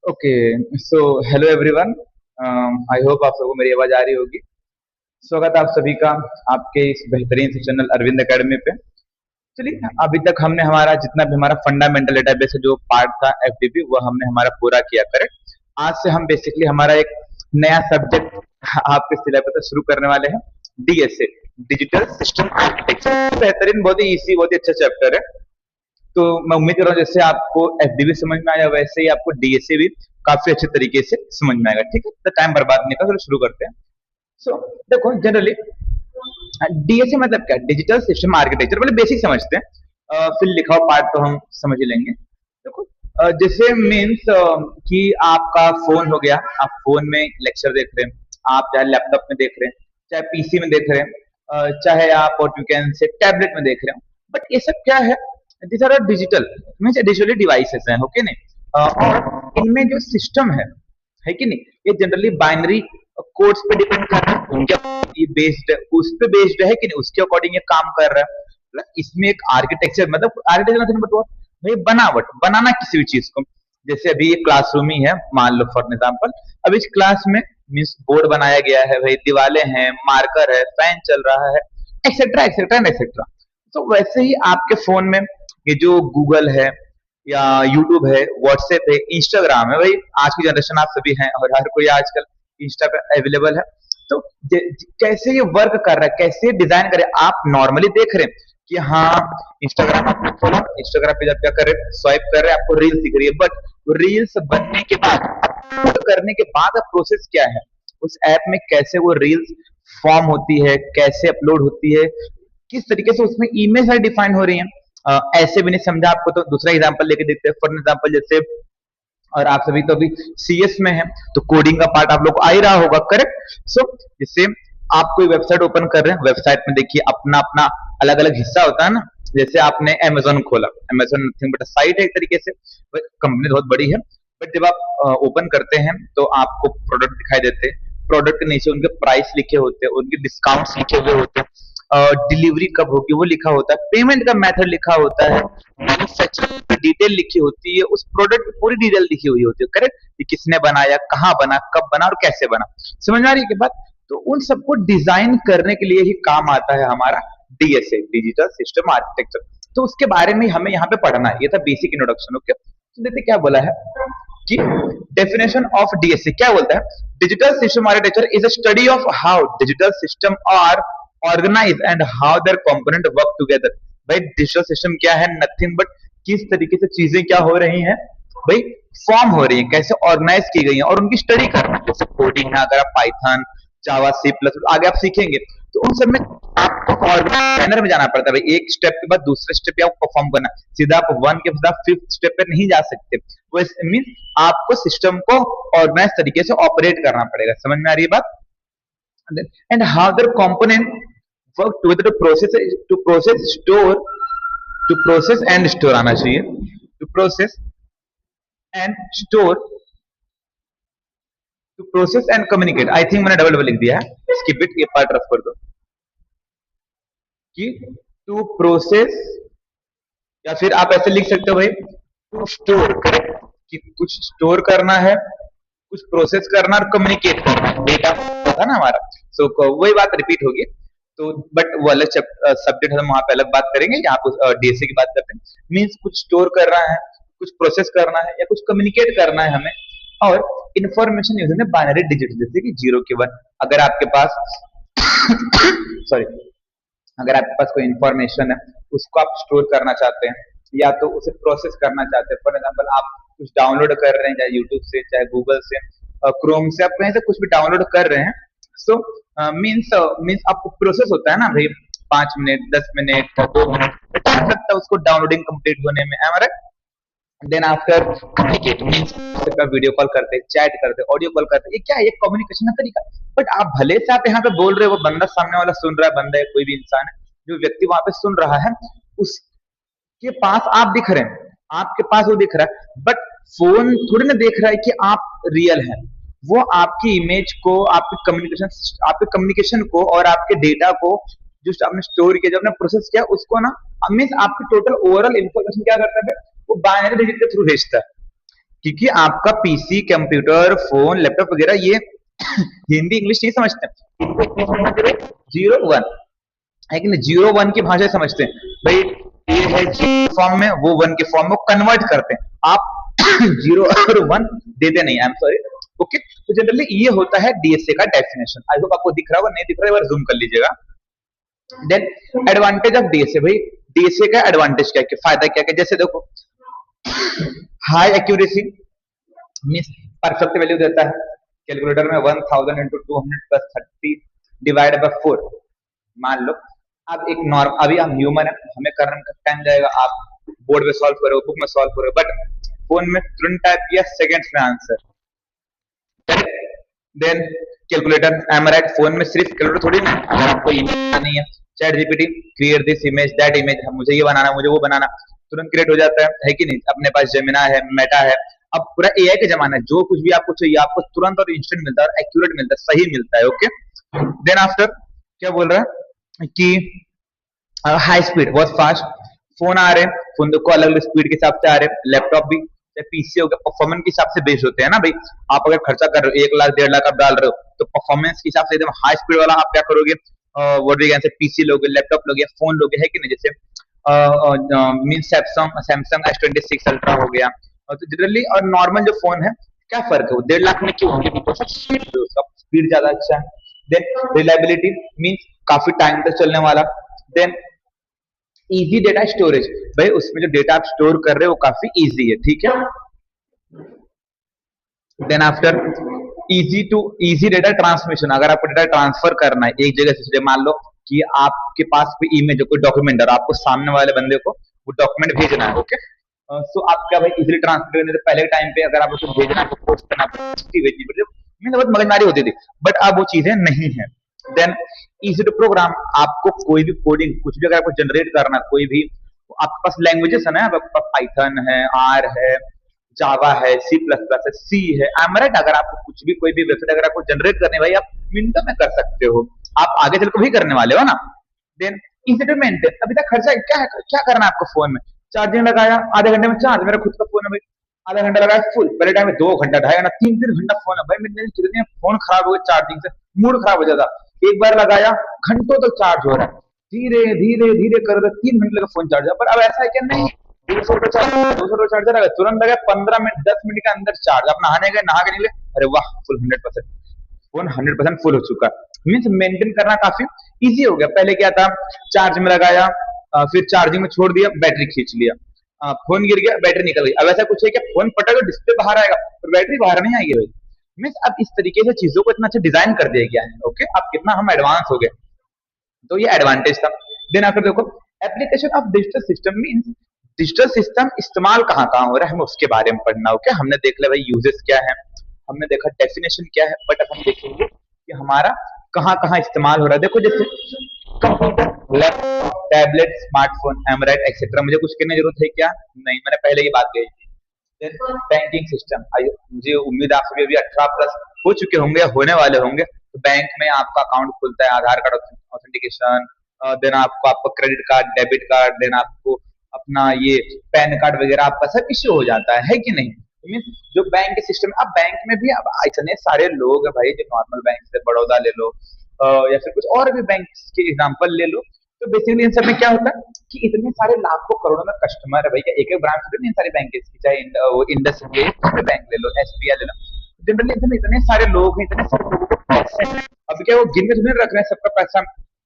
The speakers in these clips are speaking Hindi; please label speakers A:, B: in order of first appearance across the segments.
A: Okay. So hello everyone. I hope आप सबको मेरी आवाज आ रही होगी। स्वागत है आप सभी का आपके इस बेहतरीन से चैनल अरविंद एकेडमी पे। चलिए, अभी तक हमने हमारा जितना भी हमारा फंडामेंटल डेटाबेस जो पार्ट था एफडीपी वो हमने हमारा पूरा किया। करेक्ट। आज से हम बेसिकली हमारा एक नया सब्जेक्ट आपके सिलेबस में शुरू करने वाले हैं। DSA, digital system architecture. बेहतरीन, बहुत ही इजी, बहुत ही अच्छा चैप्टर है। तो मैं उम्मीद कर रहा हूँ जैसे आपको एफडीबी समझ में आया वैसे ही आपको डीएसए भी काफी अच्छे तरीके से समझ में आएगा। ठीक है, तो टाइम बर्बाद नहीं कर, चलो शुरू करते हैं। सो देखो, जनरली डीएसए मतलब क्या, डिजिटल सिस्टम आर्किटेक्चर, पहले बेसिक समझते हैं। फिर लिखा हुआ पार्ट तो हम समझ ही लेंगे। देखो, जैसे मीन्स कि आपका फोन हो गया, आप फोन में लेक्चर देख रहे हैं, आप चाहे लैपटॉप में देख रहे हैं, चाहे पीसी में देख रहे हैं, चाहे आप और यू कैन से टैबलेट में देख रहे हो। बट ये सब क्या है, this are digital means digitally devices हैं, ओके नहीं। और इनमें जो सिस्टम है कि नहीं, ये जनरली बाइनरी कोड्स पे डिपेंड कर रहा है, उनके ये बेस्ड उस पे बेस्ड है कि नहीं, उसके अकॉर्डिंग ये काम कर रहा है। मतलब इसमें एक आर्किटेक्चर, मतलब आर्किटेक्चर मतलब भाई बनावट, बनाना किसी भी चीज को। जैसे अभी ये क्लासरूम ही है, मान लो फॉर एग्जाम्पल। अब इस क्लास में मीन्स बोर्ड बनाया गया है, भाई दीवारें हैं, मार्कर है, फैन चल रहा है, एक्सेट्रा एक्सेट्रा एंड एक्सेट्रा। तो वैसे ही आपके फोन में ये जो गूगल है या यूट्यूब है, व्हाट्सएप है, इंस्टाग्राम है, भाई आज की जनरेशन आप सभी हैं और हर कोई आजकल इंस्टा पे अवेलेबल है। तो कैसे ये वर्क कर रहा है, कैसे डिजाइन करे, आप नॉर्मली देख रहे हैं कि हाँ, इंस्टाग्राम आपने खोला, इंस्टाग्राम पे जब क्या कर रहे, स्वाइप कर रहे हैं, आपको रील्स दिख रही है। बट रील्स बनने के बाद, अपलोड करने के बाद का प्रोसेस क्या है, उस ऐप में कैसे वो रील्स फॉर्म होती है, कैसे अपलोड होती है, किस तरीके से उसमें इमेज है डिफाइन हो रही है। ऐसे भी नहीं समझा आपको तो दूसरा एग्जांपल लेके देखते हैं। फॉर एग्जांपल जैसे, और आप सभी तो अभी सीएस में है, तो कोडिंग का पार्ट आप लोग आ ही रहा होगा, करेक्ट। सो जैसे आप कोई वेबसाइट ओपन कर रहे हैं, वेबसाइट में देखिए अपना अपना अलग अलग हिस्सा होता है ना। जैसे आपने अमेजोन खोला, अमेजोन नथिंग बट साइट है एक तरीके से, कंपनी बहुत बड़ी है। बट जब आप ओपन करते हैं तो आपको प्रोडक्ट दिखाई देते हैं, प्रोडक्ट के नीचे उनके प्राइस लिखे होते हैं, उनके डिस्काउंट्स लिखे हुए होते हैं, डिलीवरी कब होगी वो लिखा होता है, पेमेंट का मेथड लिखा होता है, मैन्युफैक्चरिंग की डिटेल लिखी होती है, उस प्रोडक्ट की पूरी डिटेल लिखी हुई होती है, करेक्ट, कि किसने बनाया, कहाँ बना, कब बना और कैसे बना। समझ में आ रही है की बात। तो उन सबको डिजाइन करने के लिए ही काम आता है हमारा डीएसए, डिजिटल सिस्टम आर्किटेक्चर। तो उसके बारे में हमें यहाँ पे पढ़ना है, ये था बेसिक इंट्रोडक्शन। ओके, तो देखते क्या बोला है कि डेफिनेशन ऑफ डीएसए क्या बोलता है। Digital system architecture is a study of how digital system are organize and how their component work together. भाई डिजिटल सिस्टम क्या है, नथिंग बट किस तरीके से चीजें क्या हो रही हैं, भाई फॉर्म हो रही है, कैसे ऑर्गेनाइज की गई है, और उनकी स्टडी करना। जैसे कोडिंग है, अगर आप पाइथन, जावा, सी प्लस आगे आप सीखेंगे, तो उन सब में आपको ऑर्गेनाइजर में जाना पड़ता है। भाई एक स्टेप के बाद दूसरे स्टेप पे आपको परफॉर्म करना, सीधा आप वन के बाद फिफ्थ स्टेप पे नहीं जा सकते। वो मीन आपको सिस्टम को ऑर्गेनाइज तरीके से ऑपरेट करना पड़ेगा। समझ में आ रही है बात। And how their component work together to process store, to process and store आना चाहिए, to process and store, to process and communicate. I think मैंने डबल डबल लिख दिया है, स्किप इट, ये पार्ट रफ कर दो। कि टू प्रोसेस, या फिर आप ऐसे लिख सकते हो भाई, टू स्टोर, करेक्ट, कि कुछ स्टोर करना है, कुछ प्रोसेस करना और कम्युनिकेट करना है, डेटा था ना हमारा। सो वही बात रिपीट होगी। तो बट वो अलग सब्जेक्ट हम वहां पे अलग बात करेंगे, यहाँ पे डीएसए की बात करते हैं। मीन्स कुछ स्टोर कर रहा है, कुछ प्रोसेस करना है, या कुछ कम्युनिकेट करना है हमें। और इंफॉर्मेशन यूजिंग बाइनरी डिजिट, जैसे कि जीरो के वन। अगर आपके पास सॉरी, अगर आपके पास कोई इंफॉर्मेशन है, उसको आप स्टोर करना चाहते हैं या तो उसे प्रोसेस करना चाहते हैं। फॉर एग्जाम्पल आप कुछ डाउनलोड कर रहे हैं, चाहे यूट्यूब से, चाहे गूगल से, क्रोम से, आप कहीं से कुछ भी डाउनलोड कर रहे हैं। सो मीन्स मीन्स आपको प्रोसेस होता है ना भाई, 5 मिनट, 10 मिनट, 2 मिनट टाइम लगता है उसको डाउनलोडिंग कंप्लीट होने में, then after communicate means video call करते, चैट करते, ऑडियो कॉल करते, ये क्या है, ये कम्युनिकेशन का तरीका। बट आप भले से आप यहाँ पे बोल रहे हो, वो बंदा सामने वाला सुन रहा है, बंदा है, कोई भी इंसान है, जो व्यक्ति वहां पे सुन रहा है, उसके पास आप दिख रहे हैं, आपके पास वो दिख रहा है। बट फोन थोड़ी ना देख रहा है कि आप रियल हैं। वो आपकी इमेज को, आपके कम्युनिकेशन को और आपके डेटा को जो आपने स्टोर किया, जो आपने प्रोसेस किया, उसको ना मीन्स आपकी टोटल ओवरऑल इन्फॉर्मेशन क्या करता है, वो बाइनरी डिजिट के थ्रू भेजता है। क्योंकि आपका पीसी, कंप्यूटर, फोन, लैपटॉप वगैरह ये हिंदी इंग्लिश नहीं समझते, इनको क्या समझते हैं? जीरो वन है कि नहीं, जीरो वन की भाषा समझते हैं भाई। ये है जीरो फॉर्म में, वो वन के फॉर्म में कन्वर्ट करते हैं। आप जीरो और वन देते नहीं, आई एम सॉरी। ओके, तो जनरली ये होता है डीएसए का डेफिनेशन। आई होप आपको दिख रहा होगा, नहीं दिख रहा है एक बार जूम कर लीजिएगा। देन एडवांटेज ऑफ डीएसए, भाई डीएसए का एडवांटेज क्या है, फायदा क्या है? जैसे देखो, high accuracy means perfect value देता है। कैलकुलेटर में 1000 इंटू 200 प्लस 30 डिवाइड बाय 4 मान लो। अब एक नॉर्म, अभी हम ह्यूमन है, हमें करने में टाइम जाएगा, आप बोर्ड में सॉल्व करो, बुक में सॉल्व करो, बट फोन में तुरंत टाइप किया, सेकंड्स में answer. Then calculator, am right, phone में सिर्फ कैलकुलेटर थोड़ी ना, अगर आपको इमेज नहीं है, chat GPT create this image that image, मुझे ये बनाना, मुझे वो बनाना, तुरंत क्रिएट हो जाता है कि नहीं? अपने पास जेमिना है, मेटा है, अब पूरा एआई का जमाना है, जो कुछ भी आपको चाहिए आपको तुरंत और इंस्टेंट मिलता है, और एक्यूरेट मिलता है, सही मिलता है। ओके, देन आफ्टर क्या बोल रहा है कि हाई स्पीड, बहुत फास्ट फोन आ रहे हैं, फोन देखो अलग अलग स्पीड के हिसाब से आ रहे हैं, लैपटॉप भी पीसी हो गया, परफॉर्मेंस के हिसाब से बेस्ड होते हैं ना भाई। आप अगर खर्चा कर रहे हो 1 लाख 1.5 लाख आप डाल रहे हो, तो परफॉर्मेंस के हिसाब से एकदम हाई स्पीड वाला आप क्या करोगे, what we can say, PC लोगे, लैपटॉप लोगे, फोन लोगे, है कि नहीं? जैसे मीन सैमसंग S26 अल्ट्रा हो गया। तो जनरली और नॉर्मल जो फोन है, क्या फर्क है? वो 1.5 लाख में क्यों होंगे? बिकॉज उसका स्पीड ज्यादा अच्छा है। देन रिलायबिलिटी मीन्स काफी टाइम तक चलने वाला। देन इजी डेटा स्टोरेज, भाई उसमें जो डेटा आप स्टोर कर रहे हो वो काफी इजी है, ठीक है। Then after easy data transmission, अगर आपको डेटा ट्रांसफर करना है एक जगह से, मान लो कि आपके पास कोई इमेज है, कोई डॉक्यूमेंट है, और आपको सामने वाले बंदे को वो डॉक्यूमेंट भेजना है, ओके, सो आप क्या भाई इजीली ट्रांसफर करने, पहले टाइम पे अगर आपको कुछ भेजना है, पोस्ट करना भेजनी पड़ती, बहुत मगजमारी होती थी, बट अब वो चीजें नहीं है। देन इजी टू प्रोग्राम, आपको कोई भी कोडिंग कुछ भी अगर आपको जनरेट करना, कोई भी आपके पास लैंग्वेजेस है ना, आपके पास पाइथन है, आर है, जावा है, सी प्लस प्लस है, सी है, एमराइट, अगर आपको कुछ भी कोई भी वेबसाइट अगर आपको जनरेट करनी भाई, आप मिनटों में कर सकते हो, आप आगे चल के भी करने वाले हो ना। देन इजी टू मेंटेन, अभी तक खर्चा क्या है, क्या करना है आपको फोन में, चार्जिंग लगाया, आधे घंटे में चार्ज, मेरा खुद का फोन है भाई, आधा घंटा लगाया फुल, पहले टाइम में 2 घंटा, 2.5 घंटा, 3 घंटा फोन है भाई, मेरे कितने फोन खराब हो गए चार्जिंग से, मूड खराब हो जाता। एक बार लगाया घंटों तक चार्ज हो रहा है, धीरे धीरे धीरे कर 3 घंटे लगा फोन चार्ज, पर अब ऐसा है क्या? नहीं, 200 चार्जर है, तुरंत लगा 15 मिनट 10 मिनट के अंदर चार्ज, आप नहाने गए, नहा के निकले, अरे वाह, फुल 100%, फोन 100% फुल हो चुका है। मीन्स मेंटेन करना काफी इजी हो गया। पहले क्या था, चार्ज में लगाया, फिर चार्जिंग में छोड़ दिया, बैटरी खींच लिया, फोन गिर गया, बैटरी निकल गई। अब ऐसा कुछ है कि फोन फटा तो डिस्प्ले बाहर आएगा, पर बैटरी बाहर नहीं आएगी भाई। मीन्स अब इस तरीके से चीजों को इतना अच्छा डिजाइन कर दिया गया है। ओके, अब कितना हम एडवांस हो गए, तो ये एडवांटेज था। देन आफ्टर देखो, application of digital system means digital system इस्तेमाल कहाँ कहाँ हो रहा है, हमें उसके बारे में पढ़ना। ओके, हमने देख लिया भाई यूजेस क्या है, हमने देखा डेफिनेशन क्या है, बट अब हम देखेंगे कि हमारा कहाँ कहाँ इस्तेमाल हो रहा है। देखो जैसे कंप्यूटर, लैपटॉप, टैबलेट, स्मार्टफोन, एमराइट एक्सेट्रा, मुझे कुछ कहने की जरूरत है क्या? नहीं, मैंने पहले ही बात कही थी। बैंकिंग सिस्टम, मुझे उम्मीद आप सभी अभी 18+ हो चुके होंगे, होने वाले होंगे। तो बैंक में आपका अकाउंट खुलता है, आधार कार्ड ऑथेंटिकेशन, देन आपको आपका credit card, debit card, then आपको अपना ये पैन कार्ड वगैरह आपका सब इश्यू हो जाता है कि नहीं? मीन्स जो बैंक के सिस्टम, अब बैंक में भी अब इतने सारे लोग है भाई, जो नॉर्मल बैंक से बड़ौदा ले लो, या फिर कुछ और भी बैंक के एग्जांपल ले लो, तो बेसिकली इन सब में क्या होता है कि इतने सारे लाखों करोड़ों में कस्टमर है भाई, एक एक ब्रांच में सारे बैंक की, चाहे इंडस बैंक ले लो, एसबीआई ले लो, जनरली इतने सारे लोग हैं, इतने सारे लोगों को पैसे हैं। अब क्या वो गिन के थोड़ी रख रहे हैं सबका पैसा,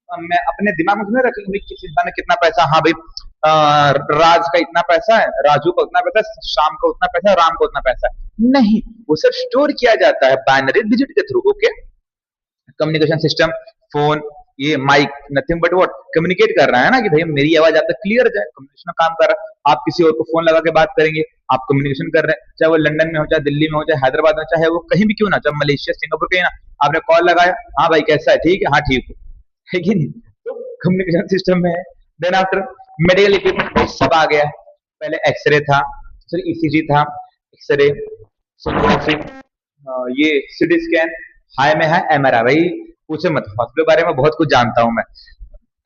A: मैं अपने दिमाग में थोड़ी रख लूंगी किस इंसान ने कितना पैसा, हाँ भाई राज का इतना पैसा है, राजू का उतना पैसा है, श्याम का उतना पैसा है, राम का उतना पैसा है, नहीं, वो सब स्टोर किया जाता है बाइनरी डिजिट के through. Okay, communication system, phone, ये mic nothing but what communicate कर रहा है ना, कि भाई मेरी आवाज आप तक क्लियर जाए, कम्युनिकेशन काम कर रहा है। आप किसी और को फोन लगा के बात करेंगे, आप कम्युनिकेशन कर रहे हैं, चाहे वो लंदन में हो, चाहे दिल्ली में हो, चाहे हैदराबाद में, चाहे वो कहीं भी क्यों ना, चाहे मलेशिया, सिंगापुर, कहीं ना, आपने कॉल लगाया, हाँ भाई कैसा है, ठीक है, हाँ ठीक है कि नहीं? तो कम्युनिकेशन सिस्टम में है। देन आफ्टर मेडिकल इक्विपमेंट सब आ गया है, पहले एक्सरे था, फिर ईसीजी था, एक्सरे, सोनोग्राफी, ये सीटी स्कैन, हाई में है एमआरआई, भाई पूछे मत, हॉस्पिटल के बारे में बहुत कुछ जानता हूं मैं,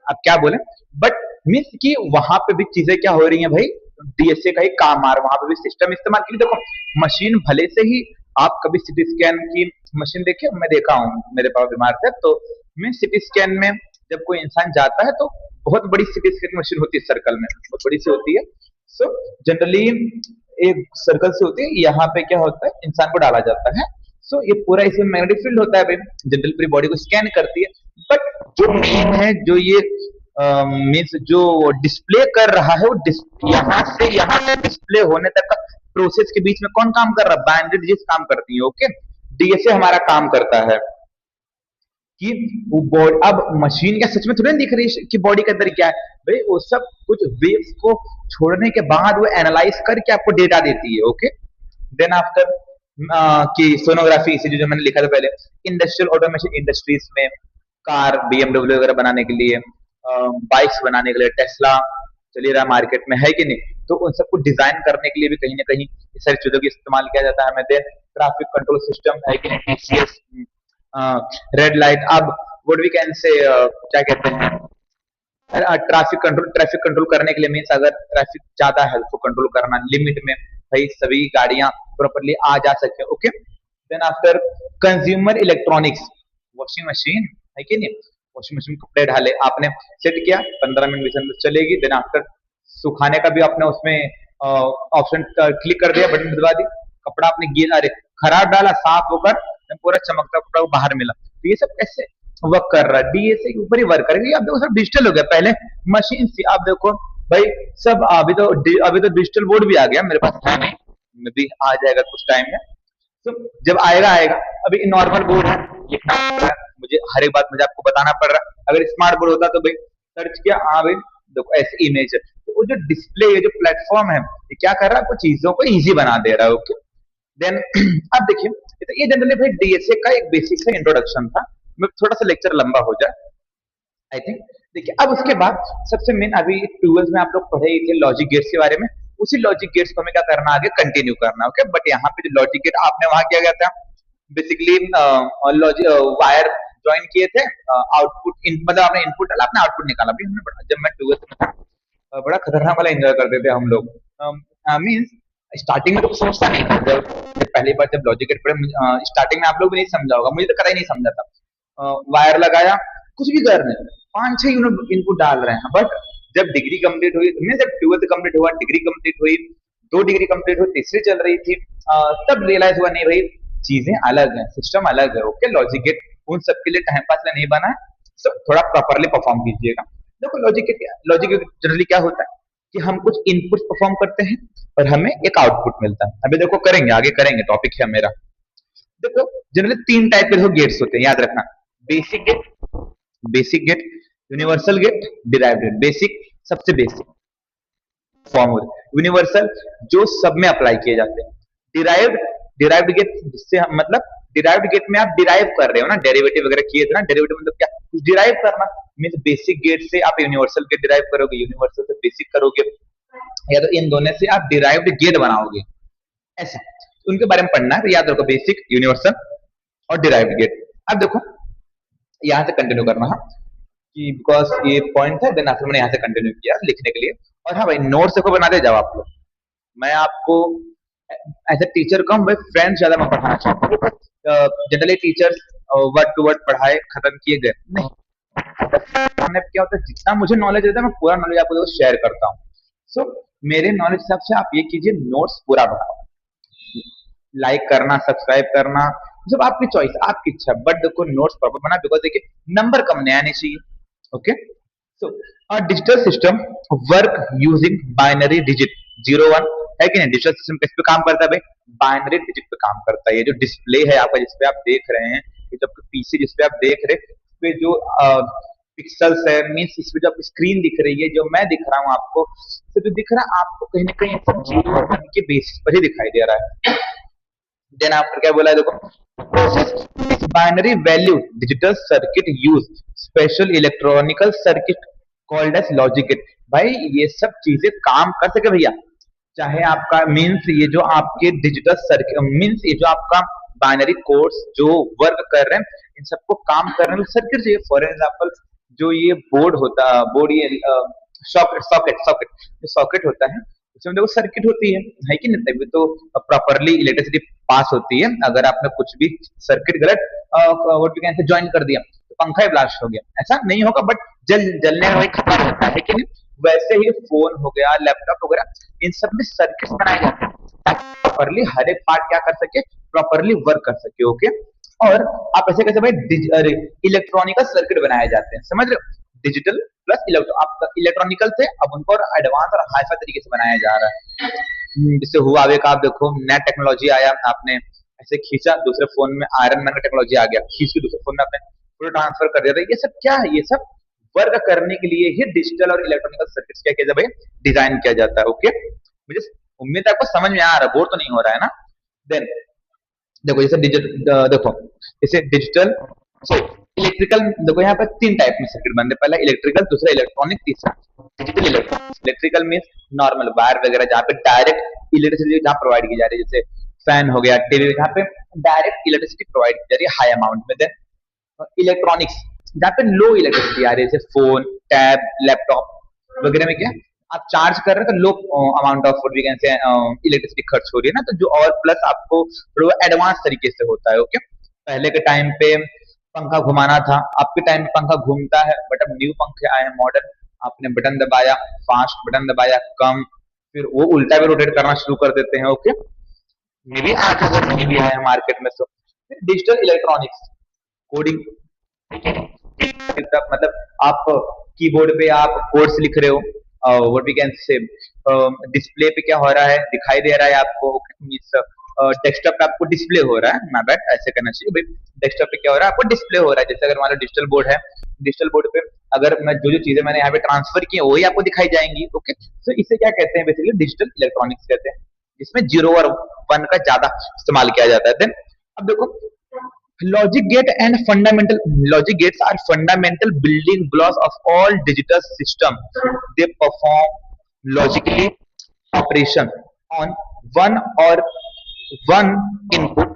A: अब क्या बोले, बट मीन्स कि वहां पे भी चीजें क्या हो रही हैं भाई, डीएसए का ही काम आ रहा है, वहां पे भी सिस्टम इस्तेमाल की। देखो मशीन भले से ही आप कभी सीटी स्कैन की मशीन देखे, मैं देखा हूँ, मेरे पापा बीमार थे तो मैं सीटी स्कैन में जब कोई इंसान जाता है तो बहुत बड़ी सीटी स्कैन मशीन होती है, सर्कल में बहुत बड़ी सी होती है। सो जनरली एक सर्कल से होती है, यहाँ पे क्या होता है इंसान को डाला जाता है। सो ये पूरा इसमें मैग्नेटिक फील्ड होता है भाई, जनरल पूरी बॉडी को स्कैन करती है। बट जो मेन है, जो ये मीन्स जो डिस्प्ले कर रहा है, वो यहाँ से डिस्प्ले होने तक का प्रोसेस के बीच में कौन काम कर रहा है? बाइनरी डिजिट्स काम करती है। ओके, डीएसए हमारा काम करता है कि वो बॉडी, अब मशीन क्या सच में थोड़ी ना दिख रही है कि बॉडी के अंदर क्या है भाई, वो सब कुछ वेव्स को छोड़ने के बाद वो एनालाइज करके आपको डेटा देती है। ओके, देन आफ्टर कि सोनोग्राफी, इसी जो मैंने लिखा था पहले, इंडस्ट्रियल ऑटोमेशन इंडस्ट्रीज में कार बीएमडब्ल्यू वगैरह बनाने के लिए, बाइक्स बनाने के लिए, टेस्ला चली रहा मार्केट में, है कि नहीं? तो उन सबको डिजाइन करने के लिए भी कहीं ना कहीं इस सारी चीजों का इस्तेमाल किया जाता है हमें। देन ट्रैफिक कंट्रोल सिस्टम, है कि नहीं, टीसीएस, रेड लाइट, अब व्हाट वी कैन से, क्या कहते हैं, ट्रैफिक कंट्रोल करने के लिए मीन्स अगर ट्रैफिक ज्यादा है उसको कंट्रोल करना लिमिट में, भाई सभी गाड़ियां प्रॉपरली आ जा सके। Okay, then after consumer electronics, washing machine, है कि नहीं, वॉशिंग मशीन कपड़े डाले आपने, सेट किया, 15 मिनट 20 मिनट चलेगी। देन आफ्टर सुखाने का भी आपने उसमें ऑप्शन क्लिक कर दिया, बटन दबा दी, कपड़ा आपने गीला, अरे खराब डाला, साफ होकर पूरा चमकता कपड़ा वो बाहर मिला। तो ये सब कैसे वर्क कर रहा है? डीएसए के ऊपर ही वर्क करेगा। अब देखो सब डिजिटल हो गया, पहले मशीन से, आप देखो भाई सब, अभी तो डिजिटल बोर्ड भी आ गया, मेरे पास है नहीं, भी आ जाएगा कुछ टाइम में। तो जब आएगा आएगा, अभी नॉर्मल बोर्ड है, लिखना पड़ रहा है मुझे, हर एक बात मुझे आपको बताना पड़ रहा है। अगर स्मार्ट बोर्ड होता तो भाई सर्च किया, हाँ भाई देखो ऐसी इमेज है। तो वो जो डिस्प्ले, ये जो प्लेटफॉर्म है, ये क्या कर रहा है, आपको चीजों को इजी बना दे रहा है। ओके, देन अब देखिए, तो ये जनरली भाई डीएसए का एक बेसिक सा इंट्रोडक्शन था, मैं थोड़ा सा लेक्चर लंबा हो जाए आई थिंक। देखिए अब उसके बाद सबसे मेन, अभी ट्वेल्थ में आप लोग पढ़े ही थे लॉजिक गेट्स के बारे में, उसी लॉजिक गेट्स को हमें क्या करना, आगे कंटिन्यू करना। ओके, बट यहाँ पे जो लॉजिक गेट आपने वहां किया गया था, बेसिकली वायर ज्वाइन किए थे, आउटपुट मतलब आपने इनपुट डाला, आपने आउटपुट निकाला। भी हमने जब मैं ट्वेल्थ में था, बड़ा खतरनाक वाला एंजॉय करते थे हम लोग। मीन्स स्टार्टिंग में तो कुछ समझता नहीं था, जब पहली बार जब लॉजिक गेट पढ़े, स्टार्टिंग में आप लोग भी नहीं समझा होगा, मुझे तो कदा ही नहीं समझा था। वायर लगाया, कुछ भी कर रहे हैं, 5-6 यूनिट इनपुट डाल रहे हैं। बट जब डिग्री कंप्लीट हुई, जब ट्वेल्थ कंप्लीट हुआ, डिग्री कंप्लीट हुई, 2 डिग्री कंप्लीट हुई, तीसरी चल रही थी, तब रियलाइज हुआ नहीं भाई चीजें अलग है, सिस्टम अलग है। ओके, लॉजिक गेट उन सबके लिए टाइम पास नहीं बना है, सब थोड़ा प्रॉपरली परफॉर्म कीजिएगा। देखो लॉजिक गेट जनरली क्या होता है कि हम कुछ इनपुट परफॉर्म करते हैं और हमें एक आउटपुट मिलता है। अभी देखो करेंगे, आगे करेंगे, टॉपिक है मेरा। देखो जनरली 3 टाइप के देखो गेट्स होते हैं, याद रखना, basic gate, universal gate, derived gate. Basic सबसे बेसिक फॉर्म होता है, यूनिवर्सल जो सब में अप्लाई किए जाते हैं, डिराइव्ड, डिराइव्ड गेट जिससे हम मतलब डिराइव्ड गेट में आप डिराइव कर रहे हो ना, डेरिवेटिव वगैरह किए थे ना, डेरिवेटिव मतलब क्या, कुछ डिराइव करना। मींस बेसिक गेट से आप यूनिवर्सल गेट डिराइव करोगे, यूनिवर्सल से बेसिक करोगे, या तो इन दोनों से आप डिराइव्ड गेट बनाओगे, ऐसा। तो उनके बारे में पढ़ना है, तो याद रखो बेसिक, यूनिवर्सल और डिराइव्ड गेट। अब देखो यहाँ से कंटिन्यू करना है कि बिकॉज ये पॉइंट है, देन आफ्टर मैंने यहाँ से कंटिन्यू किया लिखने के लिए। और हाँ भाई नोट्स को बनाते जाओ आप लोग, मैं आपको एज ए टीचर कम भाई फ्रेंड्स ज्यादा मैं पढ़ाना चाहता हूँ। Generally teachers word to word पढ़ाए खत्म किए गए नहीं, हमने क्या होता है, जितना मुझे नॉलेज रहता है मैं पूरा नॉलेज आपको शेयर करता हूँ। सो मेरे नॉलेज हिसाब से आप ये कीजिए, नोट्स पूरा बनाओ, लाइक करना, सब्सक्राइब करना, जब आपकी चॉइस, आपकी इच्छा, बट देखो नोट्स प्रॉपर बना, बिकॉज देखिए नंबर कम नहीं आने चाहिए। Okay, so digital system work using binary digit 0-1, है कि नहीं? डिजिटल सिस्टम किस पे काम करता है भाई? बाइनरी डिजिट पे काम करता है। ये जो डिस्प्ले है आपका, जिसपे आप देख रहे हैं, ये जो पीसी जिसपे आप देख रहे हैं, इस पे जो पिक्सल्स है, मीन्स इस पे जो आपकी स्क्रीन दिख रही है, जो मैं दिख रहा हूँ आपको, तो जो दिख रहा है आपको कहीं ना कहीं सब 0-1 के बेसिस पर ही दिखाई दे रहा है। देन आफ्टर क्या बोला है देखो, process binary value digital circuit use special electronical circuit called as logic gate. भाई ये सब चीजें काम कर सके भैया, चाहे आपका मीन्स ये जो आपके डिजिटल सर्किट, मीन्स ये जो आपका बाइनरी कोड्स जो वर्क कर रहे हैं, इन सबको काम करने में सर्किट चाहिए। फॉर एग्जाम्पल जो ये बोर्ड होता है, बोर्ड, ये सॉकेट होता है, उसमें देखो सर्किट होती है कि नहीं, तभी तो प्रॉपरली इलेक्ट्रिसिटी पास होती है। अगर आपने कुछ भी सर्किट गलत what you can say join कर दिया तो पंखा ही ब्लास्ट हो गया, ऐसा नहीं होगा बट जलने में वही खतरा रहता है कि नहीं। वैसे ही फोन हो गया, लैपटॉप वगैरह, इन सब में सर्किट बनाए जाते हैं ताकि प्रॉपरली हर एक पार्ट क्या कर सके, प्रॉपरली वर्क कर सके। ओके, और आप ऐसे कैसे भाई इलेक्ट्रॉनिकल सर्किट बनाए जाते हैं, समझ रहे हो? डिजिटल प्लस इलेक्ट्रो, आपका इलेक्ट्रॉनिकल थे अब उनको और एडवांस और हाईफाई तरीके से बनाया जा रहा है। जैसे हुआवे का आप देखो, नया टेक्नोलॉजी आया, आपने ऐसे खींचा दूसरे फोन में आयरन मैन का टेक्नोलॉजी आ गया, खींच के दूसरे फोन में आपने पूरा ट्रांसफर कर दिया। ये सब क्या है? ये सब वर्क करने के लिए ही डिजिटल और इलेक्ट्रॉनिकल सर्किट क्या किया जाता है, डिजाइन किया जाता है। ओके, मुझे उम्मीद है आपको समझ में आ रहा है, बोर तो नहीं हो रहा है ना? देन देखो जैसे डिजिटल, देखो जैसे डिजिटल, सो इलेक्ट्रिकल, देखो यहाँ पर तीन टाइप में सर्किट बनते हैं, पहला इलेक्ट्रिकल, दूसरा इलेक्ट्रॉनिक, तीसरा digital electronics. Electrical means normal wire वगैरह जहाँ पे डायरेक्ट इलेक्ट्रिसिटी जहाँ प्रोवाइड की जा रही है, जैसे फैन हो गया, टीवी, जहाँ पे डायरेक्ट इलेक्ट्रिसिटी प्रोवाइड की जा रही है हाई अमाउंट में। देन इलेक्ट्रॉनिक्स जहाँ पे लो इलेक्ट्रिसिटी आ रही है, जैसे फोन, टैब, लैपटॉप वगैरह में क्या आप चार्ज कर रहे हैं तो low amount of we can say electricity खर्च हो रही है ना, तो जो और प्लस आपको एडवांस तरीके से होता है। ओके, पहले के टाइम पे पंखा घुमाना था, आपके टाइम में पंखा घूमता है बट अब न्यू पंखे आए हैं मॉडर्न, आपने बटन दबाया फास्ट, बटन दबाया कम, फिर वो उल्टा भी रोटेट करना शुरू कर देते हैं। ओके, मे भी आज अगर नहीं भी आया मार्केट में तो। डिजिटल इलेक्ट्रॉनिक्स कोडिंग, मतलब आप कीबोर्ड पे आप कोड्स लिख रहे हो, what we can say display पे क्या हो रहा है दिखाई दे रहा है आपको, मींस डेस्कटॉप पे आपको डिस्प्ले हो रहा है, माय बैड ऐसे करना चाहिए भाई, डेस्कटॉप पे क्या हो रहा है आपको डिस्प्ले हो रहा है। जैसे अगर हमारा डिजिटल बोर्ड है, डिजिटल बोर्ड पे अगर मैं जो जो चीजें मैंने यहाँ पे ट्रांसफर की है वही आपको दिखाई जाएंगी। ओके, तो इसे क्या कहते हैं, बेसिकली डिजिटल इलेक्ट्रॉनिक्स कहते हैं, जिसमें जीरो और वन का ज्यादा इस्तेमाल किया जाता है। देन अब देखो logic gate and fundamental logic gates are fundamental building blocks of all digital system. They perform logically operation on one or one input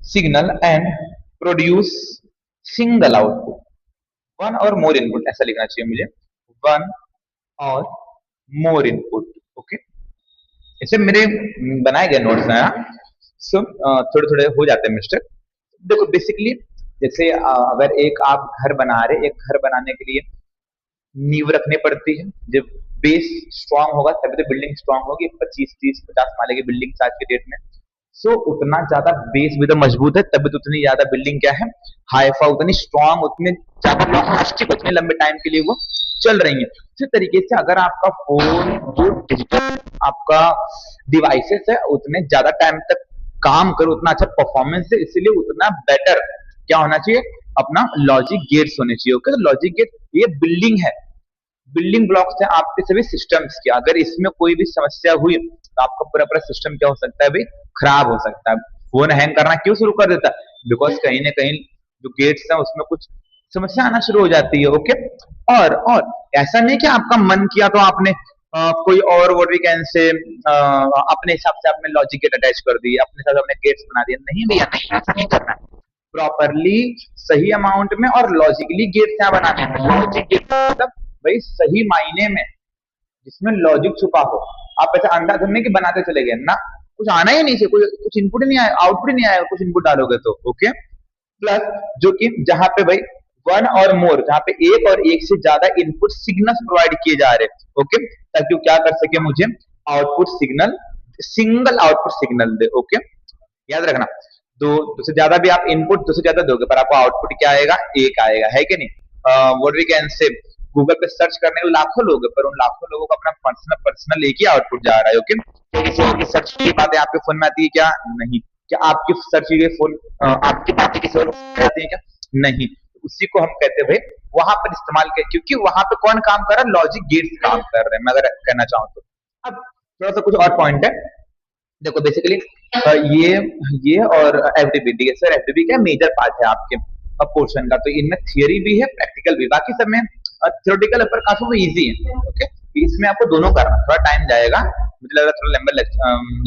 A: signal and produce single output. One और मोर इनपुट ऐसा लिखना चाहिए मुझे, वन और मोर इनपुट। ओके, ऐसे मेरे बनाए गए नोट्स हैं, सो थोड़े थोड़े हो जाते हैं मिस्टेक। देखो बेसिकली जैसे अगर एक आप घर बना रहे, एक घर बनाने के लिए नींव रखनी पड़ती है, जब बेस स्ट्रांग होगा तभी तो बिल्डिंग स्ट्रांग होगी। 25 30 50 माले की बिल्डिंग आज के डेट में, सो उतना ज्यादा बेस भी तो मजबूत है, तभी तो उतनी ज्यादा बिल्डिंग क्या है हाईफा, उतनी स्ट्रांग, उतने ज्यादा प्लास्टिक, उतने लंबे टाइम के लिए वो चल रही है। इसी तरीके से अगर आपका फोन जो डिजिटल आपका डिवाइसेस है उतने ज्यादा टाइम तक काम करे, उतना अच्छा परफॉर्मेंस है, इसीलिए उतना बेटर क्या होना चाहिए, अपना लॉजिक गेट्स होने चाहिए। ओके, तो लॉजिक गेट ये बिल्डिंग है, बिल्डिंग ब्लॉक्स है आपके सभी सिस्टम्स के। अगर इसमें कोई भी समस्या हुई तो आपका पूरा पूरा सिस्टम क्या हो सकता है भाई, खराब हो सकता है। फोन हैंग करना क्यों शुरू कर देता है, बिकॉज कहीं ना कहीं जो गेट्स है उसमें कुछ समस्या आना शुरू हो जाती है। ओके, और ऐसा नहीं कि आपका मन किया तो आपने कोई और व्हाट वी कैन से अपने हिसाब से आपने लॉजिक गेट अटैच कर दिए, अपने हिसाब से अपने गेट्स बना दिए, नहीं भैया नहीं, ऐसा नहीं करना है। प्रॉपरली सही अमाउंट में और लॉजिकली गेट्स यहाँ बनाने हैं। लॉजिक गेट मतलब भाई सही मायने में जिसमें लॉजिक छुपा हो। आप ऐसा अंधाधुन नहीं कि बनाते चले गए ना, कुछ आना ही नहीं चाहिए, कुछ इनपुट ही नहीं आया, आउटपुट ही नहीं आएगा कुछ इनपुट डालोगे तो। ओके, प्लस जो कि जहां पे भाई वन और मोर, जहां पे एक और एक से ज्यादा इनपुट सिग्नल्स प्रोवाइड किए जा रहे हैं। ओके, ताकि वो क्या कर सके, मुझे output signal, single output signal दे। ओके, याद रखना, दो से ज्यादा भी आप इनपुट दो से ज्यादा दोगे पर आपको आउटपुट क्या आएगा, एक आएगा, है कि नहीं? What we can say Google पे सर्च करने वाले लाखों लोग हैं, पर उन लाखों लोगों को अपना पर्सनल पर्सनल एक ही आउटपुट जा रहा है। ओके, तो किसी और की सर्च की बातें आपके फोन में आती है क्या? नहीं। क्या आपकी सर्च की गई फोन आपकी बातें किसी और कहते हैं क्या? नहीं। उसी को हम कहते हैं भाई वहां पर इस्तेमाल किया, क्योंकि वहां पे कौन काम कर रहा है, लॉजिक गेट्स काम कर रहे हैं, मैं अगर कहना चाहूँ तो। अब थोड़ा सा कुछ और पॉइंट है, देखो बेसिकली ये और एफडीबी, डीएसआर एफडीबी क्या मेजर पार्ट है आपके पोर्शन का, तो इनमें थियरी भी है प्रैक्टिकल भी, बाकी सब में थ्योरेटिकल पर काफी इजी है। ओके, इसमें आपको दोनों करना, थोड़ा टाइम जाएगा, मुझे लग रहा है थोड़ा लंबा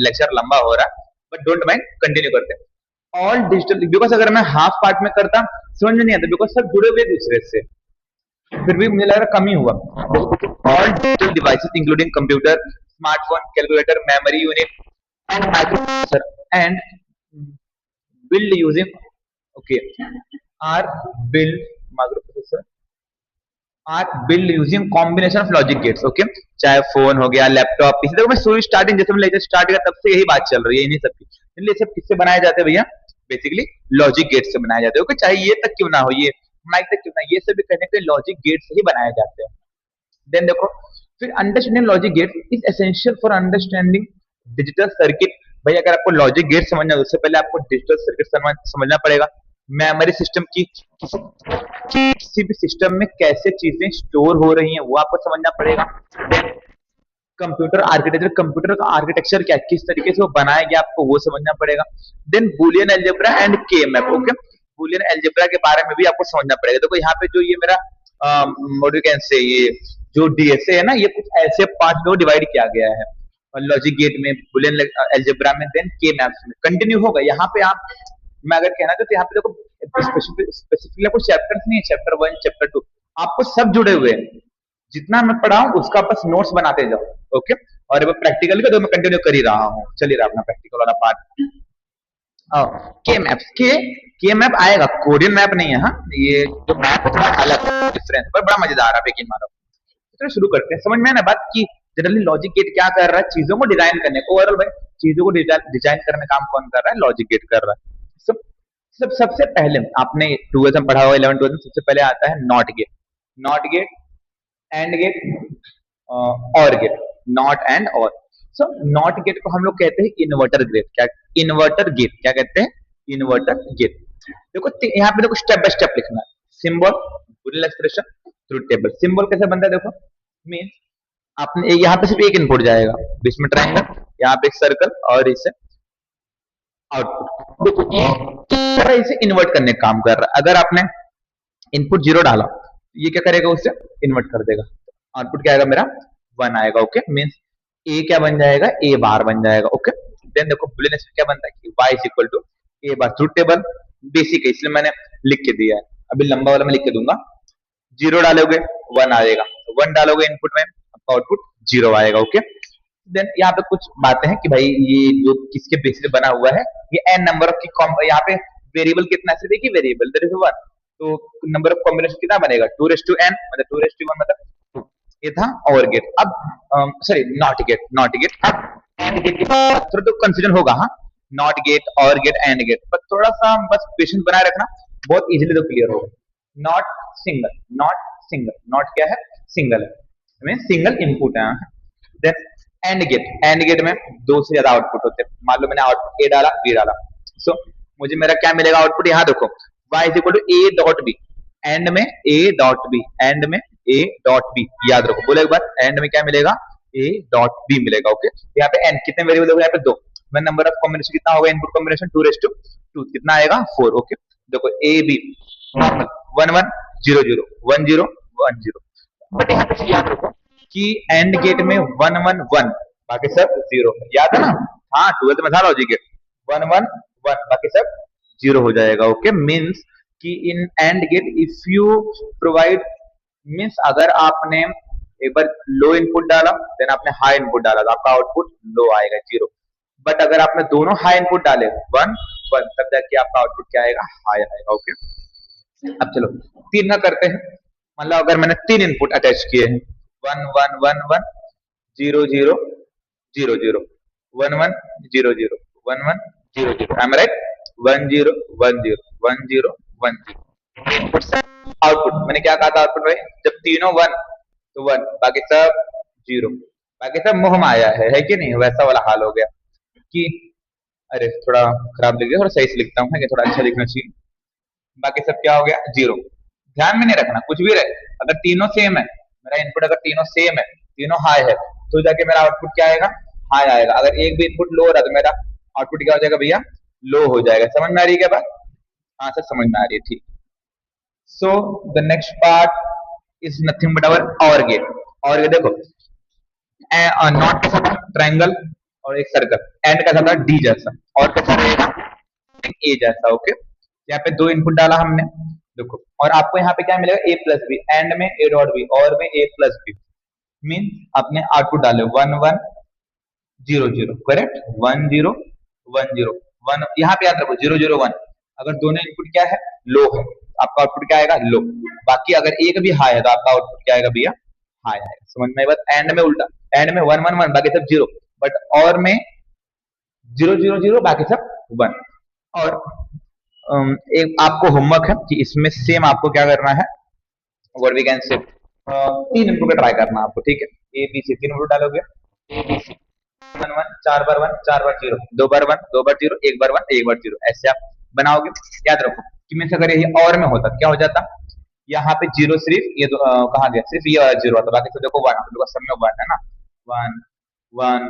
A: लेक्चर लंबा हो रहा है, बट डोंट माइंड, कंटिन्यू करते हैं। ऑल डिजिटल, बिकॉज अगर मैं हाफ पार्ट में करता समझ में नहीं आता, बिकॉज सब जुड़े हुए दूसरे से। फिर भी मुझे लग रहा कम ही हुआ। All digital devices including computer, smartphone, calculator, memory unit and microprocessor and build using okay are built microprocessor are build using combination of logic gates. Okay, चाहे फोन हो गया, लैपटॉप, इसी तरह मैं शुरू स्टार्टिंग जैसे मैंने स्टार्ट किया तब से यही बात चल रही है इन्हीं सब की। इसलिए सब किससे बनाए जाते हैं भैया? बेसिकली लॉजिक गेट से बनाए जाते हैं। ओके, चाहे ये तक क्यों ना हो, ये माइक तक क्यों ना, ये सब भी कहने के लॉजिक गेट से ही बनाए जाते हैं। देन देखो, फिर understanding logic gate is essential for understanding digital circuit. भाई अगर आपको लॉजिक गेट समझना है उससे पहले आपको डिजिटल सर्किट समझना पड़ेगा। मेमोरी सिस्टम की किसी भी सिस्टम में कैसे चीजें स्टोर हो रही हैं वो आपको समझना पड़ेगा। कंप्यूटर आर्किटेक्चर, कंप्यूटर का आर्किटेक्चर क्या, किस तरीके से वो बनाया गया, आपको वो समझना पड़ेगा। देन बुलियन अलजेब्रा एंड के मैप। ओके, बुलियन अलजेब्रा के बारे में भी आपको समझना पड़ेगा। देखो यहाँ पे जो ये मेरा व्हाट यू कैन से, ये जो डीएसए है ना, ये कुछ ऐसे पार्ट में डिवाइड किया गया है लॉजिक गेट में, बुलियन अलजेब्रा में, देन के मैप्स में। कंटिन्यू होगा यहाँ पे। आप मैं अगर कहना चाहूँ तो यहाँ पे देखो स्पेसिफिकली आपको चैप्टर्स नहीं है, चैप्टर 1 चैप्टर 2 आपको सब जुड़े हुए हैं। जितना मैं पढ़ा हूँ उसका बस नोट्स बनाते जाओ। ओके, और प्रैक्टिकल का तो मैं कंटिन्यू कर ही रहा हूँ, चल ही रहा अपना प्रैक्टिकल वाला पार्ट। के मैप्स, के मैप आएगा, कोरियन मैप नहीं है। हाँ, ये जो मैप है थोड़ा अलग डिफरेंस, पर बड़ा मजेदार है। यकीन मानो, तो शुरू करते हैं। समझ में ना बात की जनरली लॉजिक गेट क्या कर रहा है? चीजों को डिजाइन करने को, ओवरऑल भाई चीजों को डिजाइन करने का काम कौन कर रहा है? लॉजिक गेट कर रहा है। सबसे पहले आपने 12th में पढ़ा होगा, 11 12 में सबसे पहले आता है not gate. Not gate, and gate, or gate, not and or. So not gate को हम लोग कहते हैं इन्वर्टर गेट। क्या? इन्वर्टर गेट क्या कहते हैं? Inverter gate. देखो यहाँ पे देखो स्टेप बाय स्टेप लिखना है। Symbol, Boolean expression, truth table. Symbol कैसे बनता है देखो, मीन आपने यहाँ पे सिर्फ एक इनपुट जाएगा, बीच में ट्रायंगल, यहाँ पे एक सर्कल और इसे आउटपुट। देखो ये इसे इन्वर्ट करने का काम कर रहा है। अगर आपने इनपुट 0 डाला, ये क्या करेगा? उससे इन्वर्ट कर देगा। आउटपुट क्या आएगा मेरा? 1 आएगा। ओके, मीन्स ए क्या बन जाएगा? ए बार बन जाएगा। ओके, देन देखो बुलियन क्या बनता है कि y is equal to A bar. Truth table basic है इसलिए मैंने लिख के दिया है, अभी लंबा वाला मैं लिख के दूंगा। 0 डालोगे 1 आएगा, 1 डालोगे इनपुट में, आपका आउटपुट 0 आएगा। ओके, देन यहाँ पे कुछ बातें हैं कि भाई ये जो किसके बेसिस पे बना हुआ है, ये n नंबर ऑफ की यहाँ पे वेरिएबल कितना है? सिर्फ एक ही वेरिएबल, दैट इज 1। तो नंबर ऑफ कॉम्बिनेशन कितना बनेगा? 2n, मतलब 2:1 मतलब ये था और गेट। अब sorry not gate, not gate. अब एंड गेट थोड़ा तो कंफ्यूजन होगा। हाँ, not gate, or gate, and gate, पर थोड़ा सा बस पेशेंस बनाए रखना, बहुत इजीली तो क्लियर होगा। Not single, not single, not क्या है? सिंगल है, सिंगल इनपुट है। Then and gate, and gate में 2 से ज्यादा आउटपुट होते हैं। मान लो मैंने आउटपुट ए डाला, बी डाला, सो मुझे मेरा क्या मिलेगा आउटपुट? यहाँ देखो y is equal to A dot B, and में ए डॉट बी, एंड में ए डॉट बी। याद रखो, बोलो एक बार, एंड में क्या मिलेगा? ए डॉट बी मिलेगा। ओके, यहाँ पे एन कितने वेरिएबल होगा? यहाँ पे 2। मैं नंबर ऑफ कॉम्बिनेशन कितना होगा? इनपुट कॉम्बिनेशन 2:2 कितना आएगा? 4। ओके, देखो ए बी नॉर्मल 1 1 0 0 1 0 1 0। बट यहाँ पे याद रखो कि एंड गेट में 1 1 1 बाकी सब 0। याद है ना? हाँ, 12th में था लॉजिक गेट, 1 1 1 बाकी सब 0 हो जाएगा। ओके, मीन्स कि in and get if you provide, means अगर आपने एक बार लो इनपुट डाला, देन आपने हाई इनपुट डाला, तो आपका आउटपुट लो आएगा 0। बट अगर आपने दोनों हाई इनपुट डाले 1 1, तब जाके आपका आउटपुट क्या आएगा? हाई आएगा। ओके, अब चलो 3 का करते हैं। मतलब अगर मैंने 3 इनपुट अटैच किए हैं, 1 1 1 1 0 0 0 0 1 1 0 0 1 1 0 0, आई एम राइट? 1 0 1 0 1 0 1 0। आउटपुट मैंने क्या कहा था? आउटपुट में जब तीनों 1 तो 1 बाकी सब 0, बाकी सब मोह माया है कि नहीं? वैसा वाला हाल हो गया कि अरे थोड़ा खराब लिख दिया, थोड़ा सही से लिखता हूँ कि थोड़ा अच्छा लिखना चाहिए। बाकी सब क्या हो गया? 0। ध्यान में नहीं रखना कुछ भी रहे, अगर तीनों सेम है, मेरा इनपुट अगर तीनों सेम है, तीनों हाई है, तो जाके मेरा आउटपुट क्या आएगा? हाई आएगा। अगर एक भी इनपुट लो हो रहा तो मेरा आउटपुट क्या हो जाएगा भैया? लो हो जाएगा। समझ में आ रही है क्या बात? हाँ सर, समझ में आ रही है, ठीक। So the next part is nothing but our और गेट। और ये देखो नॉट कैसा था? ट्रायंगल और एक सर्कल। एंड कैसा था? डी जैसा। और कैसा रहेगा? ए जैसा। ओके, यहाँ पे 2 इनपुट डाला हमने, देखो, और आपको यहाँ पे क्या मिलेगा, ए प्लस बी, एंड में ए डॉट बी, और में ए प्लस बी, मीन आपने आउटपुट डाले 1 1 0 0, करेक्ट, 1 0 1 0 1, यहाँ पे याद रखो 0 0 1, अगर दोनों इनपुट क्या है, लो है, आपका आउटपुट क्या आएगा, लो। बाकी अगर एक भी हाई है तो आपका आउटपुट क्या आएगा भैया, हाई आएगा। समझ में आई बात? एंड में उल्टा, एंड में 1 1 1, बाकी सब जीरो, बट और में 0 0 0, बाकी सब 1। और एक आपको होमवर्क है कि इसमें सेम आपको क्या करना है, व्हाट वी कैन से, तीन इनपुट का ट्राई करना है आपको, ठीक है। ए बी सी, तीन इनपुट डालोगे, ए बी सी, 1 1, 4 बार 1 4 बार 0, 2 बार 1 2 बार 0, 1 बार 1 1 बार 0, ऐसे आप बनाओगे। याद रखो कि में से अगर यही और में होता क्या हो जाता, यहाँ पे जीरो सिर्फ ये कहा गया, सिर्फ ये वाला जीरो आता, बाकी तो देखो वन, देखो सब में वन है ना, one one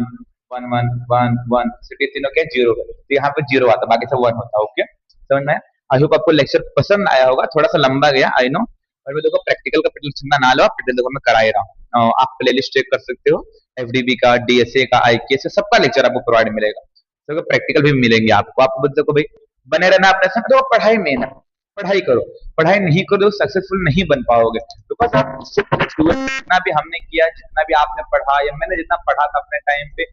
A: one one one one, सिर्फ ये तीनों क्या जीरो है, तो यहाँ पे जीरो आता, बाकी सब वन होता। ओके, समझ में? आई होप आपको लेक्चर पसंद आया होगा, थोड़ा सा लंबा गया आई नो, और मैं देखो प्रैक्टिकल का चिंता ना लो, आप देखो मैं करा ही रहा हूँ, आप प्ले लिस्ट चेक कर सकते हो, एफडीबी का, डीएसए का, आईकेएस, सबका लेक्चर आपको प्रोवाइड मिलेगा, तो प्रैक्टिकल भी मिलेंगे आपको। आप देखो भाई, बने रहना अपने साथ, देखो पढ़ाई मेन है, पढ़ाई करो, पढ़ाई नहीं करो सक्सेसफुल नहीं बन पाओगे, बिकॉज आप जितना भी हमने किया, जितना भी आपने पढ़ा या मैंने जितना पढ़ा था अपने टाइम पे,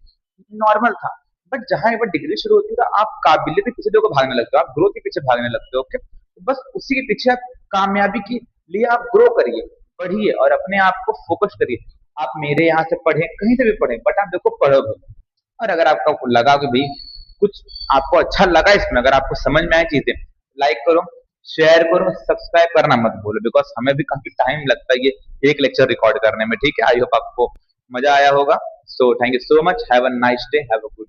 A: नॉर्मल था, बट जहां एक बार डिग्री शुरू होती है तो आप काबिलियत के पीछे देखो भागने लगते हो, आप ग्रोथ के पीछे भागने लगते हो। ओके, तो बस उसी के पीछे आप कामयाबी के लिए आप ग्रो करिए, पढ़िए और अपने आप को फोकस करिए। आप मेरे यहाँ से पढ़े, कहीं से भी पढ़े, बट आप देखो पढ़ो भी। और अगर आपको लगा कि भाई कुछ आपको अच्छा लगा इसमें, अगर आपको समझ में आए चीजें, लाइक करो, शेयर करो, सब्सक्राइब करना मत भूलो, बिकॉज हमें भी काफी टाइम लगता है ये एक लेक्चर रिकॉर्ड करने में, ठीक है। आई होप आपको मजा आया होगा। So thank you so much, have a nice day, have a good